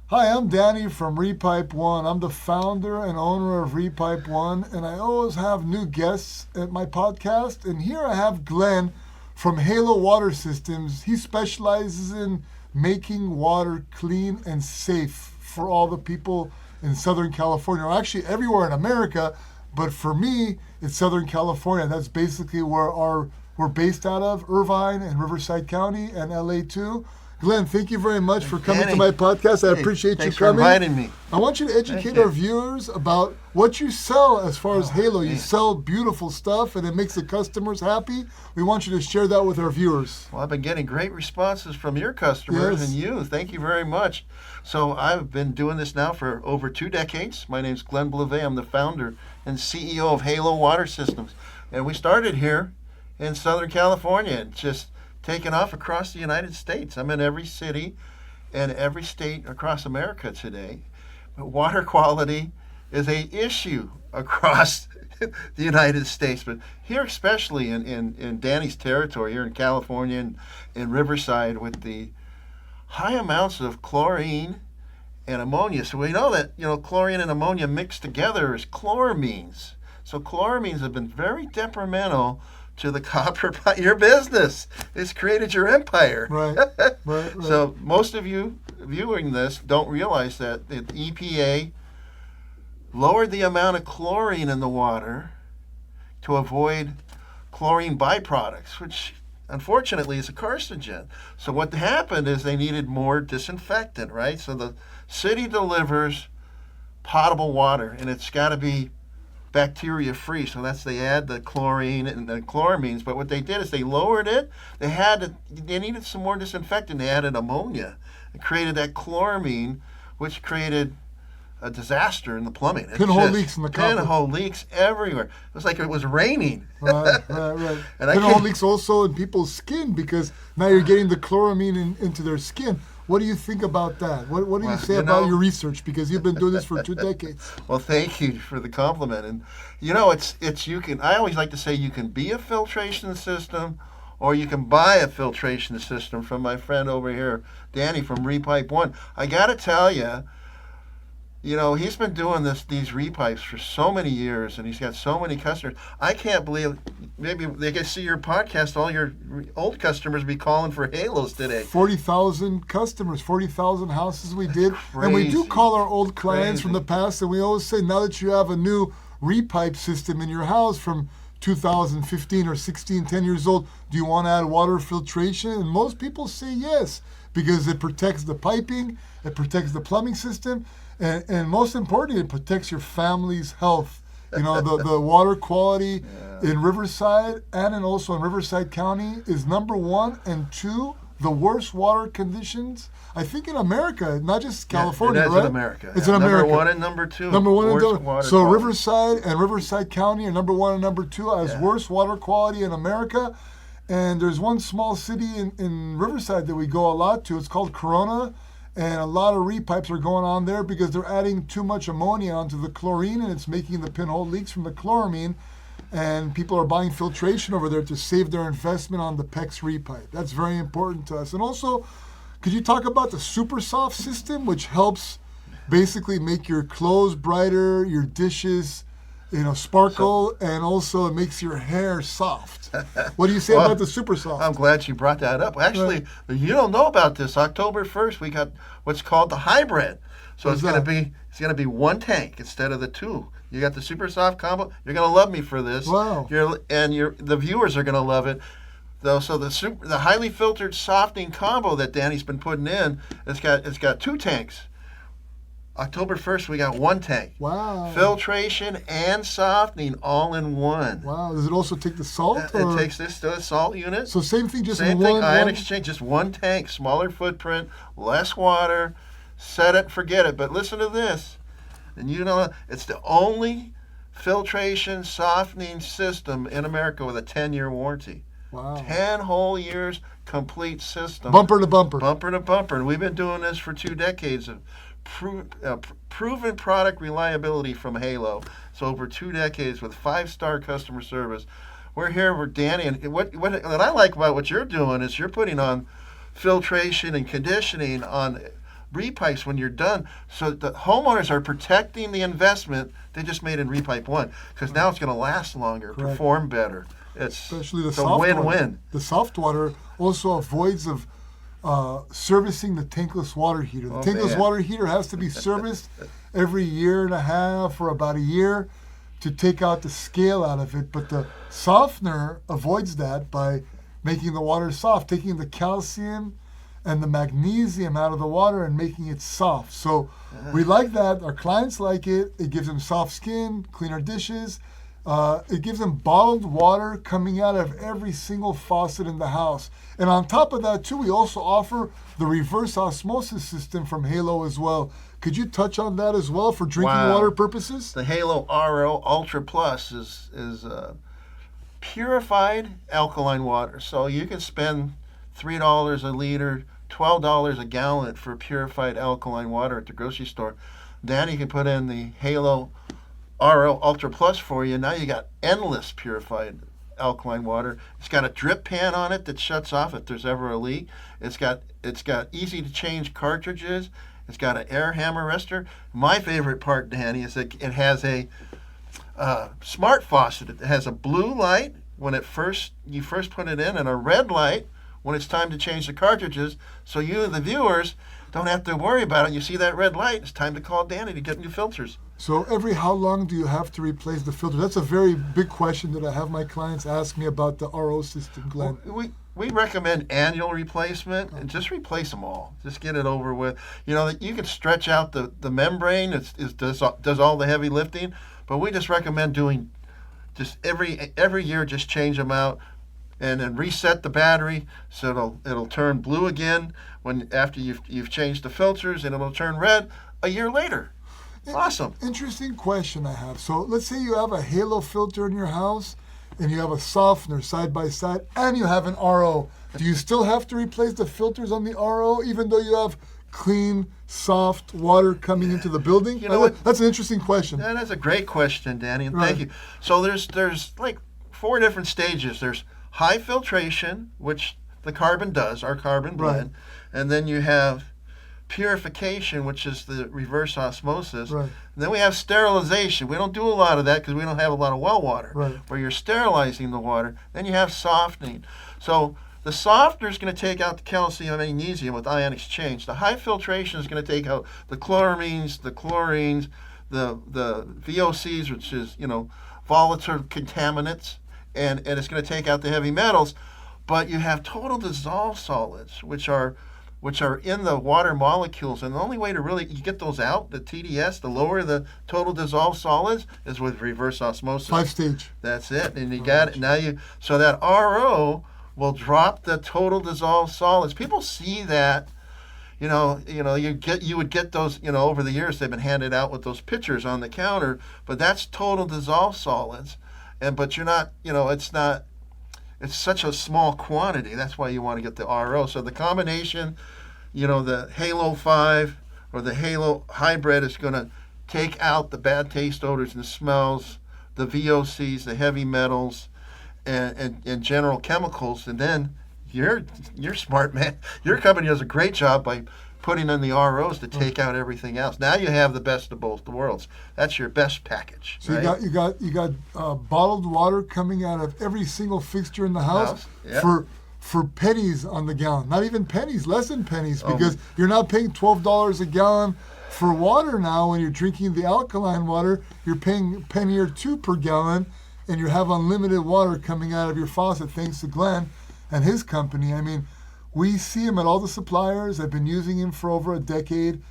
Hi, I'm Danny from Repipe1. I'm the founder and owner of Repipe1, and I always have new guests at my podcast. And here I have Glen from Halo Water Systems. He specializes in making water clean and safe for all the people in Southern California, or actually everywhere in America. But for me, it's Southern California. That's basically where we're based out of, Irvine and Riverside County and LA too. Glenn, thank you very much for coming to my podcast. I appreciate you coming. Thanks for inviting me. I want you to educate our viewers about what you sell as far as Halo. You sell beautiful stuff and it makes the customers happy. We want you to share that with our viewers. Well, I've been getting great responses from your customers and you. Thank you very much. So I've been doing this now for over 2 decades. My name's Glen Blavet. I'm the founder and CEO of Halo Water Systems. And we started here in Southern California and just taken off across the United States. I'm in every city and every state across America today. But water quality is an issue across the United States, but here especially in Danny's territory, here in California and in Riverside, with the high amounts of chlorine and ammonia. So we know that chlorine and ammonia mixed together is chloramines. So chloramines have been very detrimental to the copper your business. It's created your empire. Right. So most of you viewing this don't realize that the EPA lowered the amount of chlorine in the water to avoid chlorine byproducts, which unfortunately is a carcinogen. So what happened is they needed more disinfectant, right? So the city delivers potable water, and it's got to be bacteria free, so they add the chlorine and the chloramines. But what they did is they lowered it. They needed some more disinfectant. They added ammonia and created that chloramine, which created a disaster in the plumbing. Pinhole leaks in the copper. Pinhole leaks everywhere. It was like it was raining. Right. And pinhole leaks also in people's skin because now you're getting the chloramine into their skin. What do you think about that? What do you say about your research? Because you've been doing this for 2 decades. Well, thank you for the compliment. And I always like to say you can be a filtration system or you can buy a filtration system from my friend over here, Danny from Repipe1. I got to tell you, he's been doing these repipes for so many years, and he's got so many customers. I can't believe, maybe they can see your podcast, all your old customers be calling for Halos today. 40,000 customers, 40,000 houses we did. Crazy. And we do call our old clients from the past, and we always say, now that you have a new repipe system in your house from 2015 or 16, 10 years old, do you want to add water filtration? And most people say yes, because it protects the piping, it protects the plumbing system, and most importantly, it protects your family's health. The water quality in Riverside and also in Riverside County is number 1 and 2, the worst water conditions, I think, in America, not just California, it is right? in America. It's in America. Number 1 and number 2. Number 1 and 2. So quality. Riverside and Riverside County are number 1 and number 2 as worst water quality in America. And there's one small city in Riverside that we go a lot to. It's called Corona. And a lot of repipes are going on there because they're adding too much ammonia onto the chlorine, and it's making the pinhole leaks from the chloramine. And people are buying filtration over there to save their investment on the PEX repipe. That's very important to us. And also, could you talk about the Super Soft system, which helps basically make your clothes brighter, your dishes sparkle, and also it makes your hair soft. What do you say about the Super Soft? I'm glad you brought that up. Actually, you don't know about this. October 1st, we got what's called the hybrid. So it's going to be 1 tank instead of the 2. You got the Super Soft combo. You're going to love me for this. Wow. The viewers are going to love it. So the highly filtered softening combo that Danny's been putting in, it's got 2 tanks. October 1st, we got 1 tank. Wow. Filtration and softening all in one. Wow. Does it also take the salt? It takes this to a salt unit. So same thing, just same one. Thing, ion exchange, just 1 tank, smaller footprint, less water. Set it, forget it. But listen to this. And it's the only filtration softening system in America with a 10-year warranty. Wow. 10 whole years, complete system. Bumper to bumper. Bumper to bumper. And we've been doing this for 2 decades of proven product reliability from Halo. So over 2 decades with 5-star customer service. We're here with Danny, and what I like about what you're doing is you're putting on filtration and conditioning on repipes when you're done. So the homeowners are protecting the investment they just made in Repipe1 because now it's going to last longer, perform better. Especially the it's soft a win-win. Water. The soft water also avoids of servicing the tankless water heater. The tankless water heater has to be serviced every year and a half or about a year to take out the scale out of it. But the softener avoids that by making the water soft, taking the calcium and the magnesium out of the water and making it soft. So we like that. Our clients like it. It gives them soft skin, cleaner dishes. It gives them bottled water coming out of every single faucet in the house. And on top of that, too, we also offer the reverse osmosis system from Halo as well. Could you touch on that as well for drinking water purposes? The Halo RO Ultra Plus is purified alkaline water. So you can spend $3 a liter, $12 a gallon for purified alkaline water at the grocery store. Then you can put in the Halo RO Ultra Plus for you. Now you got endless purified alkaline water. It's got a drip pan on it that shuts off if there's ever a leak. It's got easy to change cartridges. It's got an air hammer rester. My favorite part, Danny, is that it has a smart faucet. It has a blue light when you first put it in and a red light when it's time to change the cartridges. So you, the viewers, don't have to worry about it. You see that red light, it's time to call Danny to get new filters. So how long do you have to replace the filter? That's a very big question that I have my clients ask me about the RO system, Glenn. We recommend annual replacement and just replace them all. Just get it over with. You know, you can stretch out the membrane. It does all the heavy lifting, but we just recommend doing just every year, just change them out and then reset the battery so it'll turn blue again after you've changed the filters, and it'll turn red a year later. Awesome. Interesting question I have. So let's say you have a Halo filter in your house and you have a softener side by side and you have an RO. Do you still have to replace the filters on the RO even though you have clean, soft water coming into the building? You know what? That's an interesting question. Yeah, that's a great question, Danny, and thank you. So there's like 4 different stages. There's high filtration, which the carbon does, our carbon blend, and then you have purification, which is the reverse osmosis. Right. And then we have sterilization. We don't do a lot of that because we don't have a lot of well water, where you're sterilizing the water. Then you have softening. So the softener is going to take out the calcium and magnesium with ion exchange. The high filtration is going to take out the chloramines, the chlorines, the VOCs, which is, volatile contaminants, and it's going to take out the heavy metals. But you have total dissolved solids, which are in the water molecules, and the only way to really get those out, the TDS, to lower the total dissolved solids, is with reverse osmosis. 5-stage. That's it, and you got it. Now so that RO will drop the total dissolved solids. People see that, you would get those, over the years they've been handed out with those pitchers on the counter, but that's total dissolved solids, but you're not, it's such a small quantity. That's why you want to get the RO. So the combination, the Halo 5 or the Halo Hybrid is going to take out the bad taste odors and smells, the VOCs, the heavy metals, and general chemicals. And then you're smart, man. Your company does a great job by putting in the ROs to take out everything else. Now you have the best of both worlds. That's your best package. So right? you got bottled water coming out of every single fixture in the house. Yep. for pennies on the gallon. Not even pennies, less than pennies, because you're not paying $12 a gallon for water now. When you're drinking the alkaline water, you're paying a penny or two per gallon, and you have unlimited water coming out of your faucet thanks to Glenn and his company. I mean, we see him at all the suppliers. I've been using him for over a decade.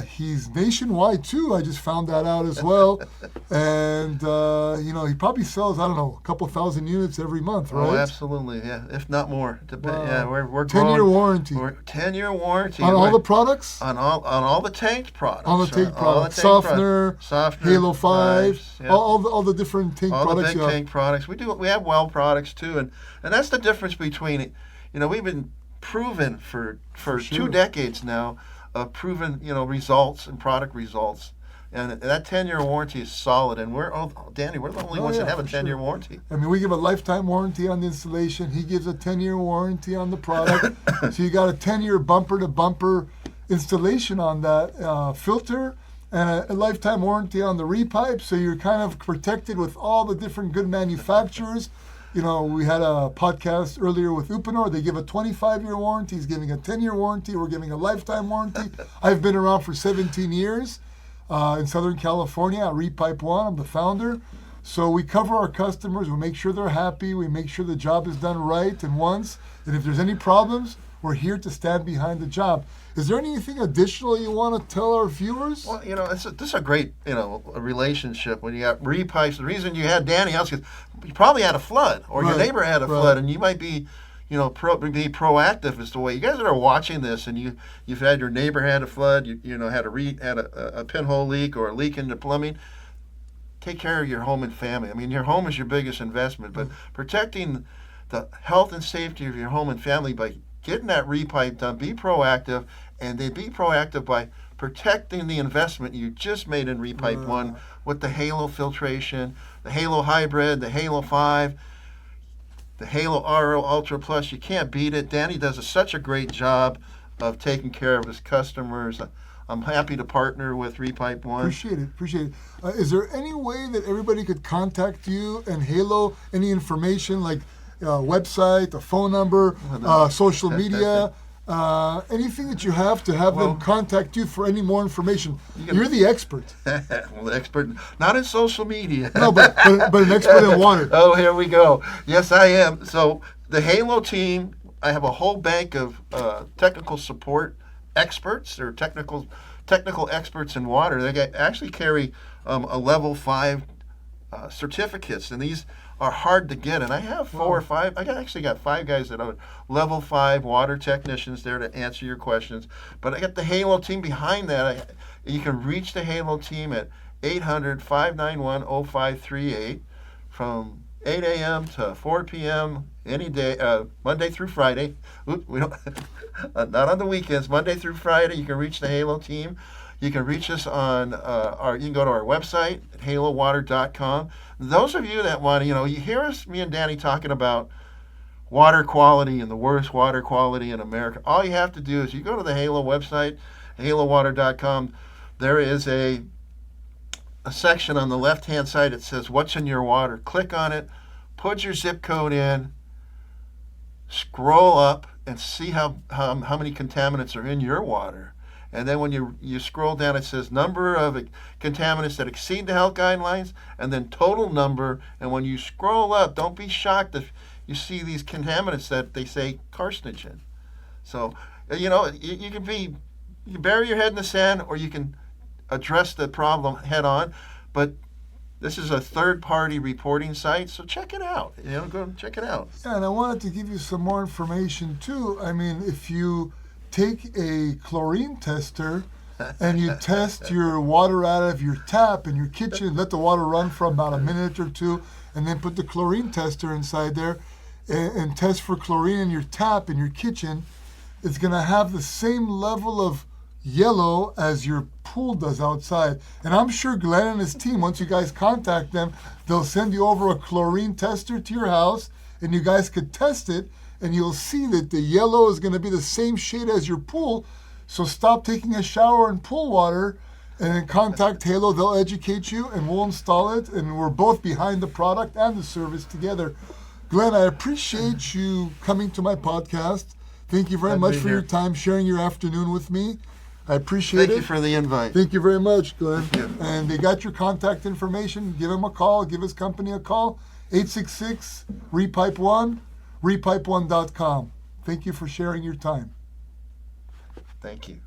He's nationwide too. I just found that out as well. And he probably sells, I don't know, a couple thousand units every month, right? Oh, absolutely, yeah, if not more. Wow. Yeah, we're 10-year warranty. 10-year warranty on all the products. On all the tanked products. On the tank products, softener, Halo 5, yeah. all the different tank all products. All the big tank products. We have well products too, and that's the difference between it. We've been proven for 2 decades now of proven, results and product results. And that 10-year warranty is solid. And Danny, we're the only ones that have a 10-year warranty. I mean, we give a lifetime warranty on the installation. He gives a 10-year warranty on the product. So you got a 10-year bumper-to-bumper installation on that filter and a lifetime warranty on the repipe. So you're kind of protected with all the different good manufacturers. You know, we had a podcast earlier with Uponor. They give a 25-year warranty. He's giving a 10-year warranty. We're giving a lifetime warranty. I've been around for 17 years in Southern California at Repipe1. I'm the founder. So we cover our customers. We make sure they're happy. We make sure the job is done right and once. And if there's any problems, we're here to stand behind the job. Is there anything additional you want to tell our viewers? Well, you know, this is a great, you know, a relationship when you got repipes. The reason you had Danny out is because you probably had a flood, or your neighbor had a flood, and you might be, you know, be proactive as to what you guys that are watching this, and you've had your neighbor had a flood, you know, had a pinhole leak or a leak in the plumbing. Take care of your home and family. I mean, your home is your biggest investment, but protecting the health and safety of your home and family by getting that repipe done, be proactive, and they be proactive by protecting the investment you just made in Repipe1 with the Halo filtration, the Halo Hybrid, the Halo 5, the Halo RO Ultra Plus. You can't beat it. Danny does such a great job of taking care of his customers. I'm happy to partner with Repipe1. Appreciate it. Is there any way that everybody could contact you and Halo? Any information like website, a phone number, social media, anything that you have to have them contact you for any more information? You're the expert. Well, the expert, not in social media. No, but an expert in water. Oh, here we go. Yes, I am. So the Halo team, I have a whole bank of technical support experts or technical experts in water. They actually carry a level 5 certificates, and these are hard to get. And I have 4 or 5. I actually got 5 guys that are level 5 water technicians there to answer your questions. But I got the Halo team behind that. You can reach the Halo team at 800-591-0538 from 8 a.m. to 4 p.m. any day, Monday through Friday. We don't, not on the weekends. Monday through Friday, you can reach the Halo team. You can reach us on you can go to our website, halowater.com. Those of you that want to, you know, you hear me and Danny talking about water quality and the worst water quality in America. All you have to do is you go to the Halo website, halowater.com. There is a section on the left-hand side that says, what's in your water? Click on it, put your zip code in, scroll up, and see how many contaminants are in your water. And then when you scroll down, it says number of contaminants that exceed the health guidelines, and then total number. And when you scroll up, don't be shocked if you see these contaminants that they say carcinogen. So, you know, you can bury your head in the sand, or you can address the problem head on. But this is a third-party reporting site, so check it out. You know, go check it out. Yeah, and I wanted to give you some more information too. I mean, if you take a chlorine tester and you test your water out of your tap in your kitchen, let the water run for about a minute or two, and then put the chlorine tester inside there and test for chlorine in your tap in your kitchen, it's going to have the same level of yellow as your pool does outside. And I'm sure Glenn and his team, once you guys contact them, they'll send you over a chlorine tester to your house, and you guys could test it, and you'll see that the yellow is going to be the same shade as your pool. So stop taking a shower in pool water and then contact Halo. They'll educate you, and we'll install it, and we're both behind the product and the service together. Glenn, I appreciate you coming to my podcast. Thank you very much for your time, sharing your afternoon with me. I appreciate it. Thank you for the invite. Thank you very much, Glenn. And they got your contact information. Give him a call. Give his company a call. 866-REPIPE1, repipe1.com. Thank you for sharing your time. Thank you.